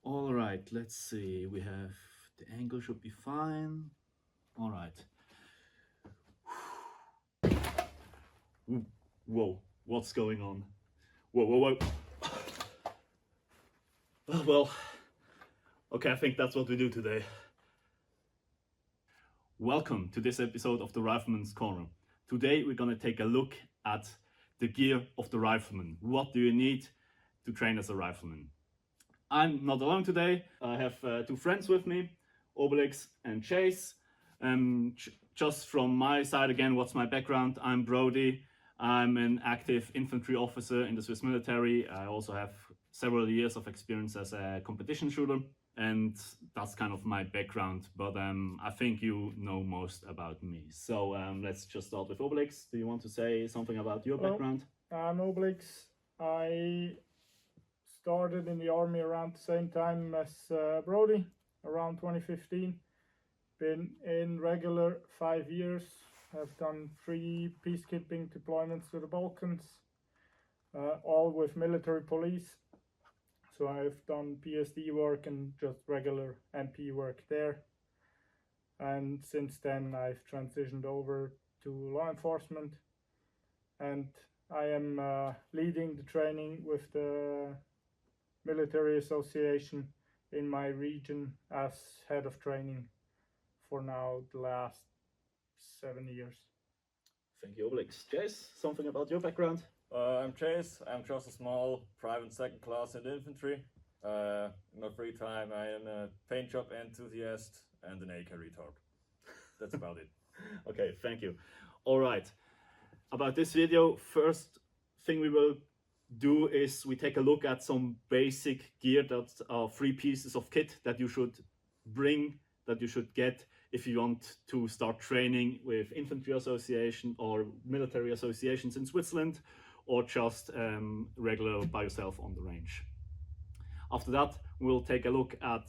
All right, let's see. We have the angle should be fine. All right. Whoa, what's going on? Whoa. Well, okay, I think that's what we do today. Welcome to this episode of the Rifleman's Corner. Today we're gonna take a look at the gear of the rifleman. What do you need to train as a rifleman? I'm not alone today. I have two friends with me, Obelix and Jaze. Just from my side again, what's my background? I'm Brody. I'm an active infantry officer in the Swiss military. I also have several years of experience as a competition shooter, and that's kind of my background. But I think you know most about me. So let's just start with Obelix. Do you want to say something about your background? I'm Obelix. I started in the army around the same time as Brody, around 2015. Been in regular 5 years. I've done 3 peacekeeping deployments to the Balkans, all with military police. So I've done PSD work and just regular MP work there. And since then I've transitioned over to law enforcement, and I am leading the training with the military association in my region as head of training for now the last 7 years. Thank you, Obelix. Jace, something about your background? I'm Jaze. I'm just a small private second class in the infantry. In my free time, I am a paint job enthusiast and an AK retard. That's about it. Okay, thank you. All right. About this video, first thing we will do is we take a look at some basic gear that are 3 pieces of kit that you should bring, that you should get if you want to start training with infantry association or military associations in Switzerland, or just regular by yourself on the range. After that, we'll take a look at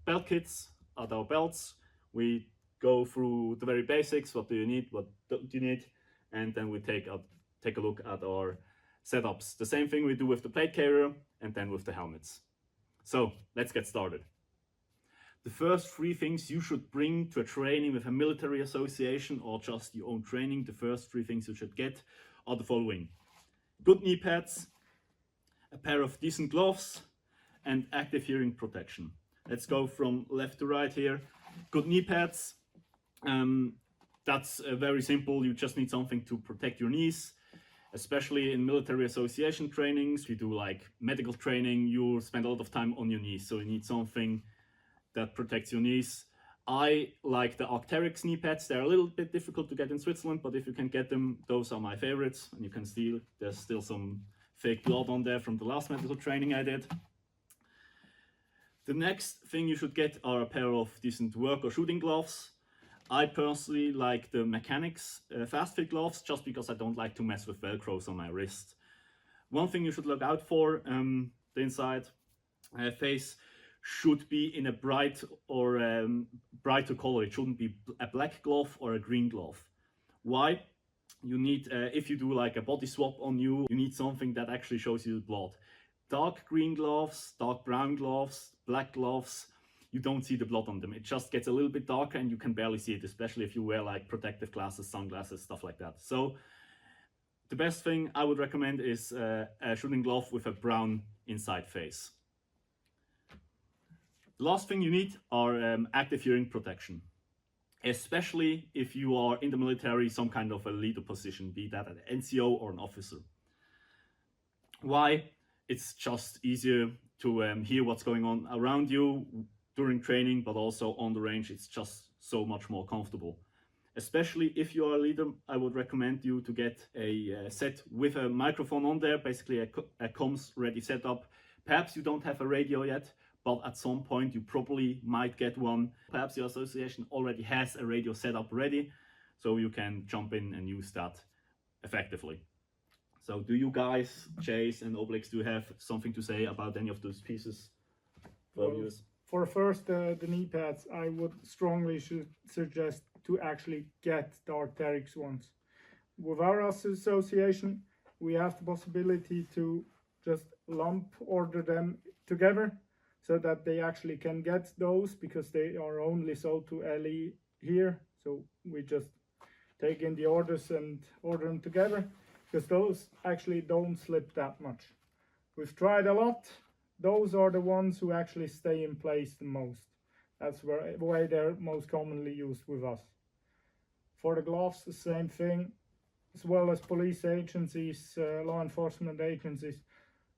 belt kits, at our belts. We go through the very basics. What do you need? What don't you need? And then we take a look at our setups. The same thing we do with the plate carrier and then with the helmets. So let's get started. The first 3 things you should bring to a training with a military association or just your own training, the first 3 things you should get are the following: good knee pads, a pair of decent gloves, and active hearing protection. Let's go from left to right here. Good knee pads. That's very simple. You just need something to protect your knees, especially in military association trainings. You do like medical training, you spend a lot of time on your knees, so you need something that protects your knees. I like the Arc'teryx knee pads. They're a little bit difficult to get in Switzerland, but if you can get them, those are my favorites. And you can see there's still some fake blood on there from the last medical training I did. The next thing you should get are a pair of decent work or shooting gloves. I personally like the Mechanics fast fit gloves, just because I don't like to mess with velcros on my wrist. One thing you should look out for, the inside face should be in a bright or brighter color. It shouldn't be a black glove or a green glove. Why? You need, if you do like a body swap on you, you need something that actually shows you the blood. Dark green gloves, dark brown gloves, black gloves, you don't see the blood on them. It just gets a little bit darker and you can barely see it, especially if you wear like protective glasses, sunglasses, stuff like that. So the best thing I would recommend is a shooting glove with a brown inside face. The last thing you need are active hearing protection, especially if you are in the military, some kind of a leader position, be that an NCO or an officer. Why? It's just easier to hear what's going on around you during training, but also on the range. It's just so much more comfortable. Especially if you are a leader, I would recommend you to get a set with a microphone on there, basically a comms ready setup. Perhaps you don't have a radio yet, but at some point you probably might get one. Perhaps your association already has a radio setup ready, so you can jump in and use that effectively. So do you guys, Jaze and Obelix, do you have something to say about any of those pieces for viewers? For first, the knee pads, I would strongly suggest to actually get the Arc'teryx ones. With our association, we have the possibility to just lump order them together. so that they actually can get those, because they are only sold to LE here. So we just take in the orders and order them together, because those actually don't slip that much. We've tried a lot. Those are the ones who actually stay in place the most. That's why they're most commonly used with us. For the gloves, the same thing, as well as police agencies, law enforcement agencies.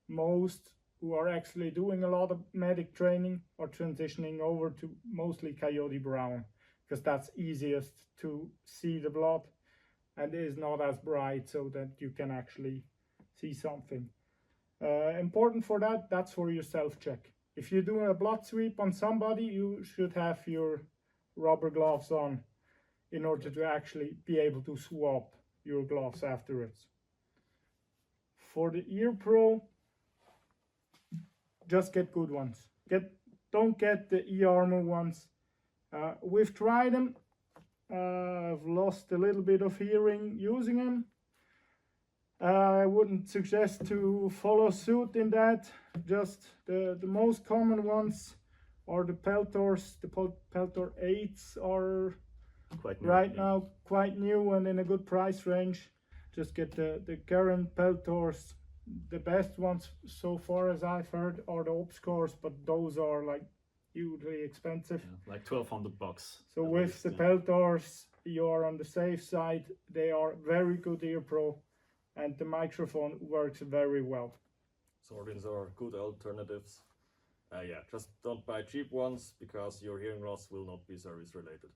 Most who are actually doing a lot of medic training are transitioning over to mostly Coyote Brown, because that's easiest to see the blood and is not as bright, so that you can actually see something. Important for that, that's for your self-check. If you're doing a blood sweep on somebody, you should have your rubber gloves on in order to actually be able to swap your gloves afterwards. For the ear pro, just get good ones. Don't get the e-armor ones. We've tried them. I've lost a little bit of hearing using them. I wouldn't suggest to follow suit in that. Just the most common ones are the Peltors. The Peltor 8s are Quite new, right yeah. now quite new and in a good price range. Just get the current Peltors. The best ones so far as I've heard are the Obscores, but those are like hugely expensive. Yeah, like $1,200. So at with least, the yeah. Peltors, you are on the safe side. They are very good ear pro, and the microphone works very well. So these are good alternatives. Yeah, just don't buy cheap ones, because your hearing loss will not be service related.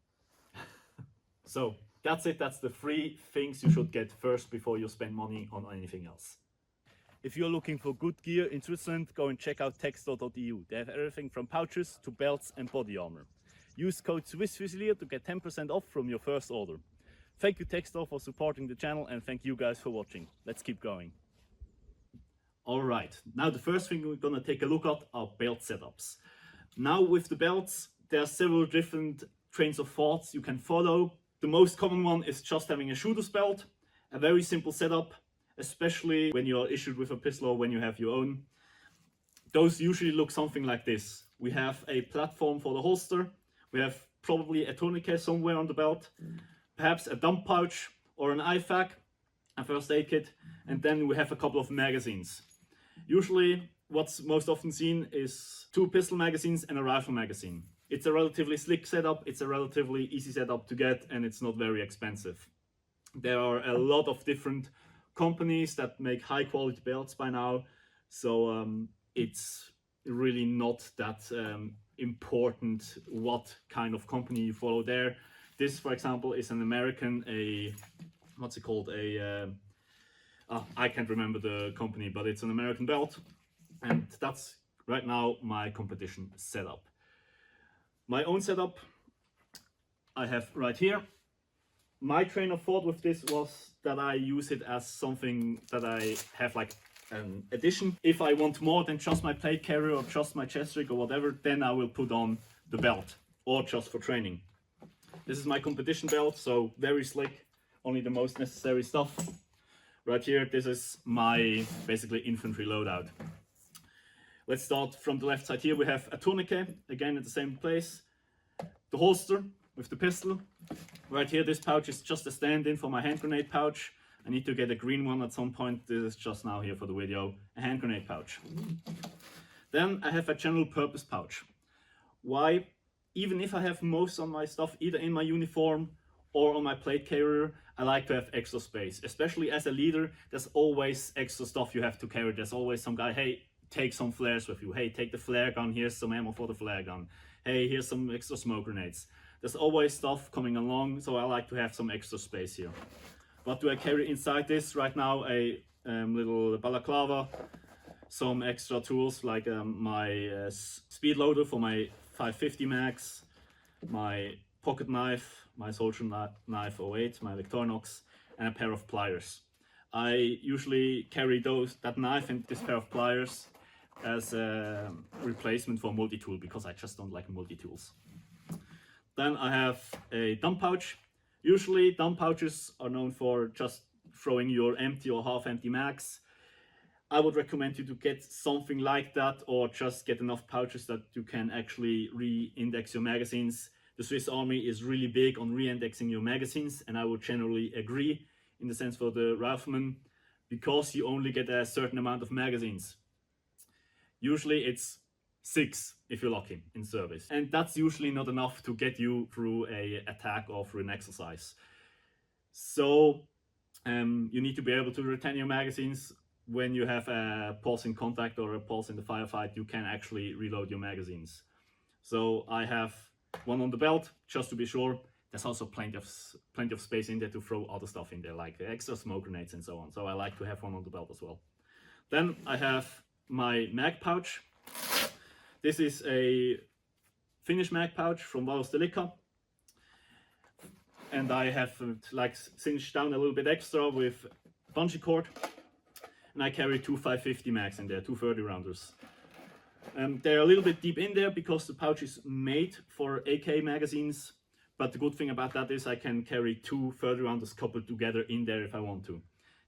So that's it. That's the 3 things you should get first before you spend money on anything else. If you're looking for good gear in Switzerland, go and check out textor.eu. They have everything from pouches to belts and body armor. Use code SWISSFUSILIER to get 10% off from your first order. Thank you Textor for supporting the channel, and thank you guys for watching. Let's keep going. Alright, now the first thing we're gonna take a look at are belt setups. Now with the belts, there are several different trains of thoughts you can follow. The most common one is just having a shooter's belt, a very simple setup, especially when you're issued with a pistol or when you have your own. Those usually look something like this. We have a platform for the holster, we have probably a tourniquet somewhere on the belt, perhaps a dump pouch or an IFAK, a first aid kit, and then we have a couple of magazines. Usually what's most often seen is 2 pistol magazines and a rifle magazine. It's a relatively slick setup, it's a relatively easy setup to get, and it's not very expensive. There are a lot of different companies that make high quality belts by now, so it's really not that important what kind of company you follow there. This, for example, is an American, what's it called, I can't remember the company, but it's an American belt, and that's right now my competition setup. My own setup I have right here. My train of thought with this was that I use it as something that I have like an addition. If I want more than just my plate carrier or just my chest rig or whatever, then I will put on the belt, or just for training. This is my competition belt, so very slick, only the most necessary stuff. Right here, this is my basically infantry loadout. Let's start from the left side here. We have a tourniquet, again at the same place. The holster with the pistol. Right here, this pouch is just a stand-in for my hand grenade pouch. I need to get a green one at some point. This is just now here for the video, a hand grenade pouch. Then I have a general purpose pouch. Why? Even if I have most of my stuff either in my uniform or on my plate carrier, I like to have extra space. Especially as a leader, there's always extra stuff you have to carry. There's always some guy, hey, take some flares with you. Hey, take the flare gun, here's some ammo for the flare gun. Hey, here's some extra smoke grenades. There's always stuff coming along, so I like to have some extra space here. What do I carry inside this? Right now, a little balaclava, some extra tools like my speed loader for my 550 mags, my pocket knife, my soldier knife 08, my Victorinox, and a pair of pliers. I usually carry that knife and this pair of pliers as a replacement for multi-tool, because I just don't like multi-tools. Then I have a dump pouch. Usually dump pouches are known for just throwing your empty or half empty mags. I would recommend you to get something like that, or just get enough pouches that you can actually re-index your magazines. The Swiss Army is really big on re-indexing your magazines, and I would generally agree in the sense for the Rifleman, because you only get a certain amount of magazines. Usually it's 6 if you're lucky in service, and that's usually not enough to get you through a attack or through an exercise. So you need to be able to retain your magazines. When you have a pulse in contact or a pulse in the firefight, you can actually reload your magazines. So I have one on the belt, just to be sure. There's also plenty of space in there to throw other stuff in there, like extra smoke grenades and so on. So I like to have one on the belt as well. Then I have my mag pouch. This is a Finnish mag pouch from Delica. And I have like cinched down a little bit extra with bungee cord. And I carry 2 550 mags in there, 2 30 rounders. They're a little bit deep in there because the pouch is made for AK magazines. But the good thing about that is I can carry 2 30 rounders coupled together in there if I want to.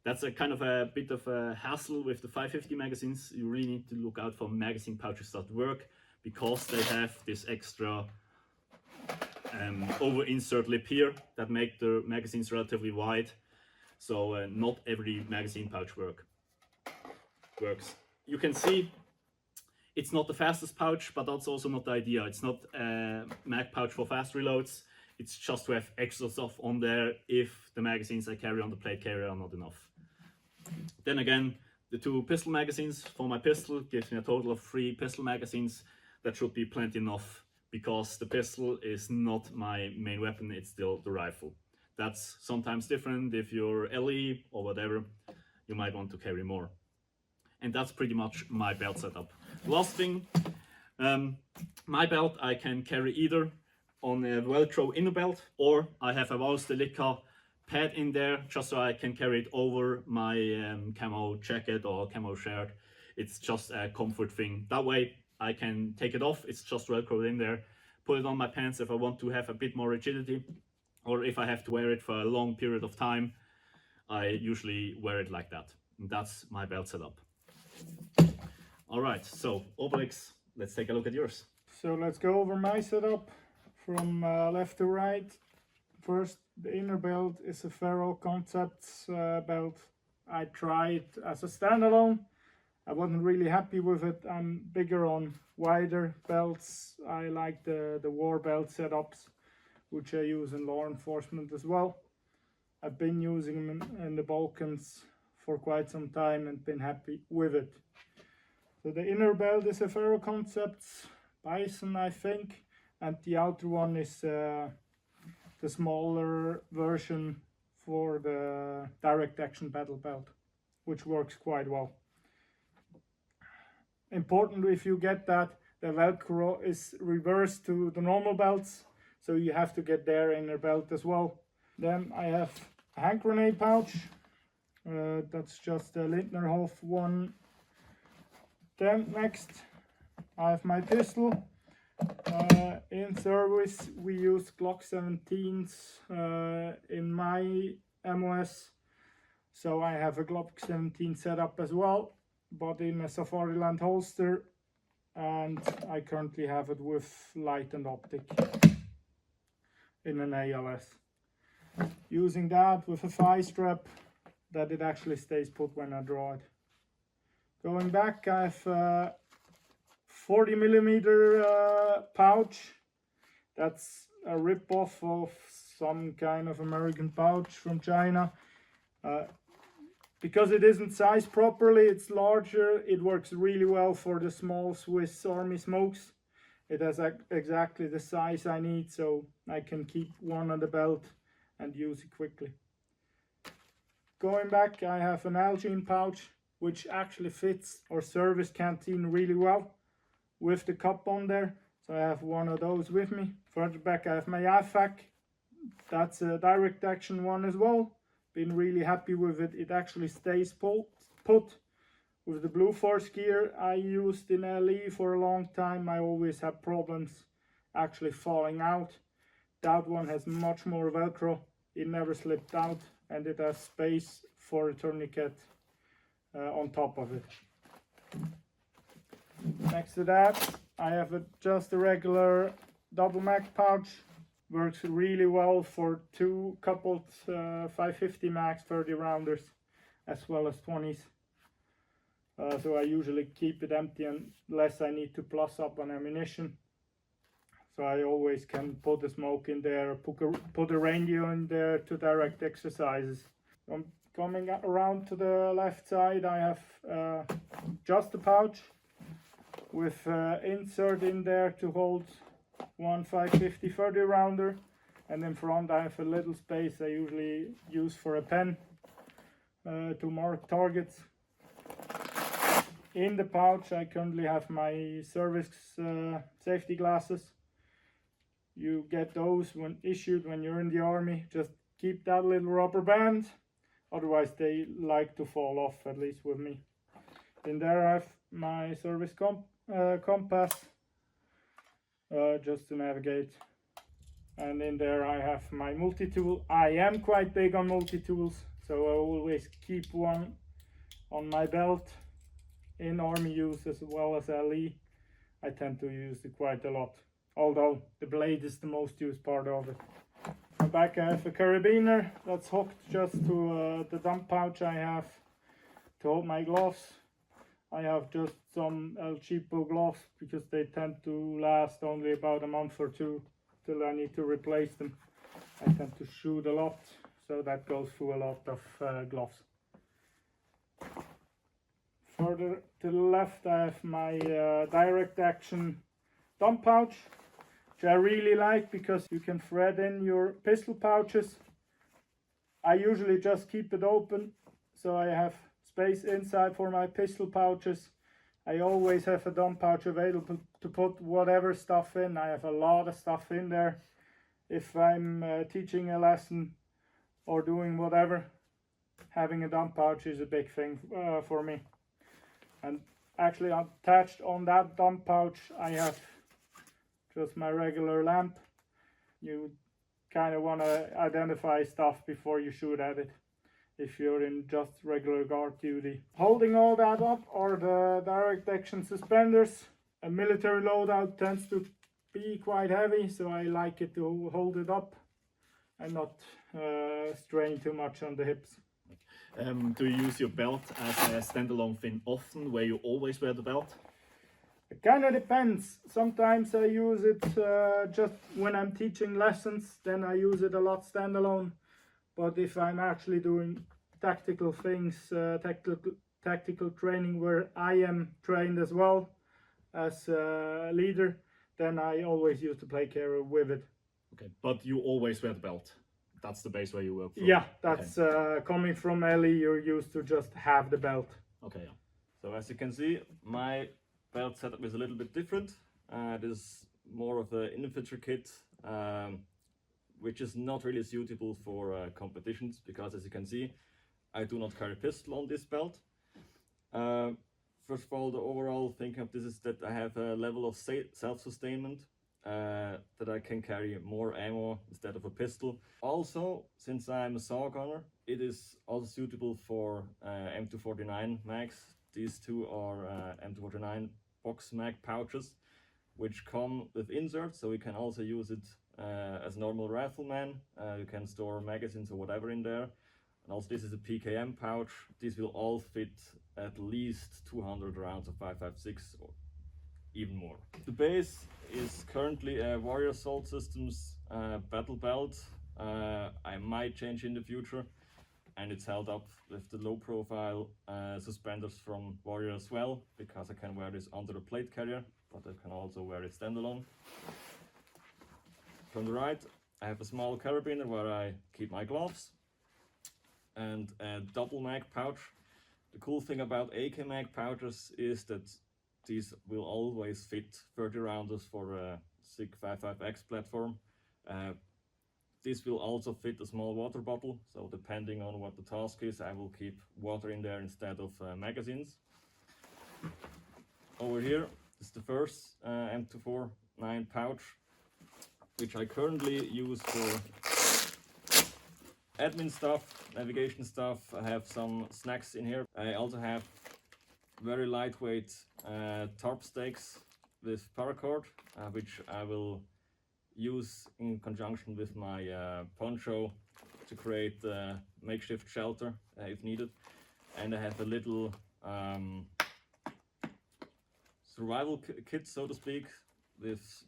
That's a kind of a bit of a hassle with the 550 magazines. You really need to look out for magazine pouches that work, because they have this extra over insert lip here that make the magazines relatively wide. So not every magazine pouch works. You can see it's not the fastest pouch, but that's also not the idea. It's not a mag pouch for fast reloads. It's just to have extra stuff on there if the magazines I carry on the plate carrier are not enough. Then again, the 2 pistol magazines for my pistol gives me a total of 3 pistol magazines. That should be plenty enough, because the pistol is not my main weapon, it's still the rifle. That's sometimes different. If you're LE or whatever, you might want to carry more. And that's pretty much my belt setup. Last thing, my belt I can carry either on a Velcro inner belt, or I have a Delica pad in there, just so I can carry it over my camo jacket or camo shirt. It's just a comfort thing. That way I can take it off, it's just Velcroed in there, put it on my pants if I want to have a bit more rigidity, or if I have to wear it for a long period of time, I usually wear it like that. And that's my belt setup. Alright, so Obelix, let's take a look at yours. So let's go over my setup from left to right. First, the inner belt is a Faro Concepts belt. I tried as a standalone. I wasn't really happy with it. I'm bigger on wider belts. I like the war belt setups, which I use in law enforcement as well. I've been using them in the Balkans for quite some time and been happy with it. So the inner belt is a Faro Concepts Bison, I think, and the outer one is the smaller version for the direct action battle belt, which works quite well. Important, if you get that, the Velcro is reversed to the normal belts, so you have to get their inner belt as well. Then I have a hand grenade pouch. That's just a Lindnerhof one. Then next I have my pistol. In service we use Glock 17s in my MOS, so I have a Glock 17 setup as well, but in a Safariland holster, and I currently have it with light and optic in an ALS. Using that with a thigh strap that it actually stays put when I draw it. Going back, I have a 40mm pouch. That's a rip-off of some kind of American pouch from China. Because it isn't sized properly, it's larger. It works really well for the small Swiss Army smokes. It has exactly the size I need, so I can keep one on the belt and use it quickly. Going back, I have an Algene pouch, which actually fits our service canteen really well with the cup on there. So I have one of those with me. Further back, I have my AFAC. That's a direct action one as well. Been really happy with it. It actually stays put. With the Blue Force gear I used in LE for a long time, I always had problems actually falling out. That one has much more Velcro. It never slipped out, and it has space for a tourniquet on top of it. Next to that, I have just a regular double mag pouch. Works really well for two coupled 550 max 30 rounders as well as 20s. So I usually keep it empty unless I need to plus up on ammunition. So I always can put a smoke in there, put a radio in there to direct exercises. Coming around to the left side, I have just a pouch with insert in there to hold one 550 30 rounder, and in front I have a little space I usually use for a pen to mark targets. In the pouch I currently have my service safety glasses. You get those when issued when you're in the army. Just keep that little rubber band, otherwise they like to fall off, at least with me. In there I have my service compass, just to navigate, and in there I have my multi-tool. I am quite big on multi-tools, so I always keep one on my belt. In army use as well as LE, I tend to use it quite a lot, although the blade is the most used part of it. On the back I have a carabiner that's hooked just to the dump pouch I have to hold my gloves. I have just some El Cheapo gloves because they tend to last only about a month or two till I need to replace them. I tend to shoot a lot, so that goes through a lot of gloves. Further to the left I have my direct action dump pouch, which I really like because you can thread in your pistol pouches. I usually just keep it open, so I have space inside for my pistol pouches. I always have a dump pouch available to put whatever stuff in. I have a lot of stuff in there. If I'm teaching a lesson or doing whatever, having a dump pouch is a big thing for me. And actually attached on that dump pouch I have just my regular lamp. You kind of want to identify stuff before you shoot at it if you're in just regular guard duty. Holding all that up are the direct action suspenders. A military loadout tends to be quite heavy, so I like it to hold it up and not strain too much on the hips. Do you use your belt as a standalone thing often, where you always wear the belt? It kind of depends. Sometimes I use it just when I'm teaching lessons, then I use it a lot standalone. But if I'm actually doing tactical things, tactical training where I am trained as well as a leader, then I always use the plate carrier with it. Okay, but you always wear the belt. That's the base where you work from. Yeah, that's coming from LE, you're used to just have the belt. Okay, yeah. So as you can see, my belt setup is a little bit different. It is more of an infantry kit, which is not really suitable for competitions, because as you can see, I do not carry pistol on this belt. First of all, the overall thinking of this is that I have a level of self-sustainment, that I can carry more ammo instead of a pistol. Also, since I'm a saw gunner, it is also suitable for M249 mags. These two are M249 box mag pouches, which come with inserts, so you can also use it as normal rifleman. You can store magazines or whatever in there. And also this is a PKM pouch. These will all fit at least 200 rounds of 5.56 or even more. The base is currently a Warrior Assault Systems battle belt. I might change in the future, and it's held up with the low profile suspenders from Warrior as well, because I can wear this under a plate carrier, but I can also wear it standalone. From the right, I have a small carabiner where I keep my gloves, and a double mag pouch. The cool thing about AK mag pouches is that these will always fit 30 rounders for a SIG 55X platform. This will also fit a small water bottle, so depending on what the task is, I will keep water in there instead of magazines. Over here is the first M249 pouch, which I currently use for admin stuff, navigation stuff. I have some snacks in here. I also have very lightweight tarp stakes with paracord, which I will use in conjunction with my poncho to create a makeshift shelter if needed. And I have a little survival kit, so to speak, with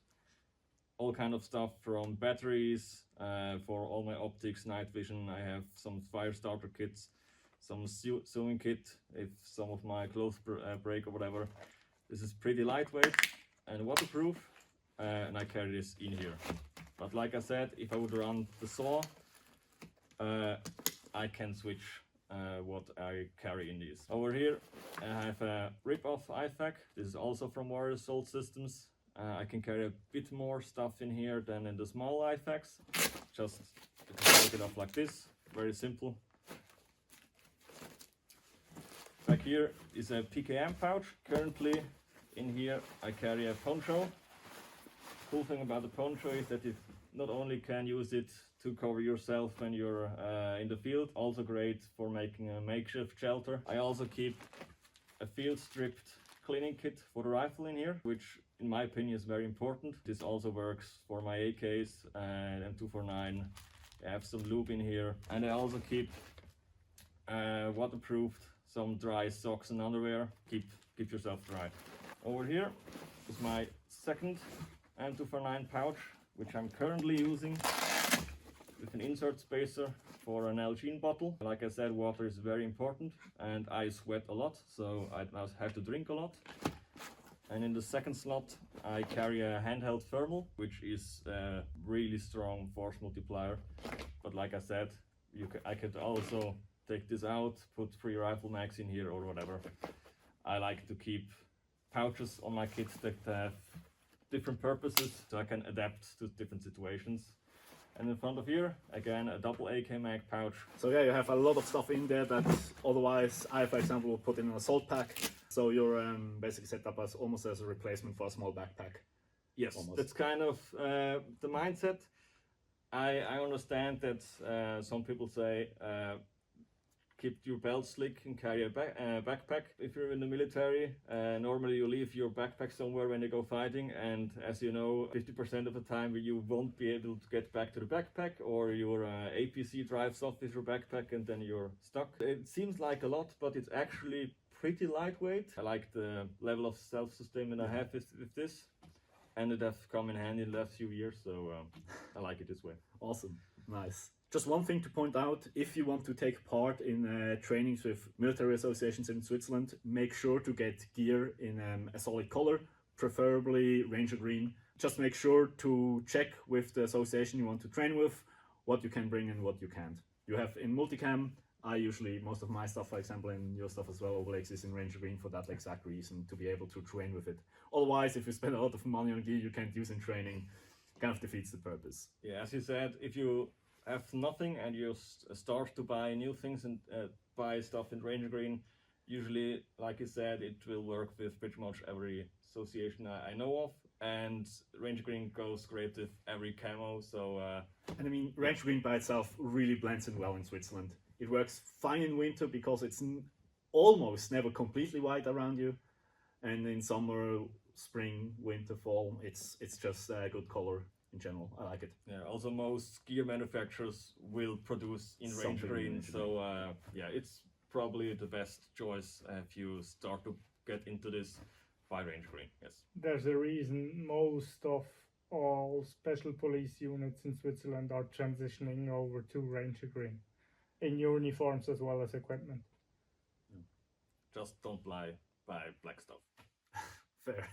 all kind of stuff from batteries for all my optics, night vision. I have some fire starter kits, some sewing kit if some of my clothes break or whatever. This is pretty lightweight and waterproof, and I carry this in here. But like I said, if I would run the saw, I can switch what I carry in these. Over here I have a rip-off IFAK. This is also from Warrior Assault Systems. I can carry a bit more stuff in here than in the small IFAKs. Just take it off like this, very simple. Back here is a PKM pouch. Currently in here I carry a poncho. Cool thing about the poncho is that you not only can use it to cover yourself when you're in the field, also great for making a makeshift shelter. I also keep a field stripped cleaning kit for the rifle in here, which in my opinion is very important. This also works for my AKs and M249. I have some lube in here, and I also keep waterproofed some dry socks and underwear. Keep yourself dry. Over here is my second M249 pouch, which I'm currently using with an insert spacer for an Nalgene bottle. Like I said, water is very important, and I sweat a lot, so I have to drink a lot. And in the second slot I carry a handheld thermal, which is a really strong force multiplier. But like I said, I could also take this out, put 3 rifle mags in here or whatever. I like to keep pouches on my kit that have different purposes, so I can adapt to different situations. And in front of here, again, a double AK mag pouch. So yeah, you have a lot of stuff in there that otherwise I, for example, would put in an assault pack. So you're basically set up as almost as a replacement for a small backpack. Yes, almost. That's kind of the mindset. I understand that some people say keep your belt slick and carry a backpack. If you're in the military, normally you leave your backpack somewhere when you go fighting, and as you know, 50% of the time you won't be able to get back to the backpack, or your APC drives off with your backpack and then you're stuck. It seems like a lot, but it's actually pretty lightweight. I like the level of self-sustainment I have with this, and it has come in handy in the last few years, so I like it this way. Awesome, nice. Just one thing to point out, if you want to take part in trainings with military associations in Switzerland, make sure to get gear in a solid color, preferably Ranger Green. Just make sure to check with the association you want to train with what you can bring and what you can't. You have in multicam, most of my stuff, for example, and your stuff as well, Obelix, is in Ranger Green for that exact reason, to be able to train with it. Otherwise, if you spend a lot of money on gear you can't use in training, kind of defeats the purpose. Yeah, as you said, if you have nothing and you start to buy new things and buy stuff in Ranger Green, usually, like you said, it will work with pretty much every association I know of, and Ranger Green goes great with every camo. So and I mean, Ranger Green by itself really blends in well in Switzerland. It works fine in winter because it's almost never completely white around you, and in summer, spring, winter, fall, it's just a good color. In general, I like it. Yeah. Also, most gear manufacturers will produce in Ranger Green, so yeah, it's probably the best choice if you start to get into this. Buy Ranger Green. Yes. There's a reason most of all special police units in Switzerland are transitioning over to Ranger Green, in uniforms as well as equipment. Just don't buy black stuff. Fair.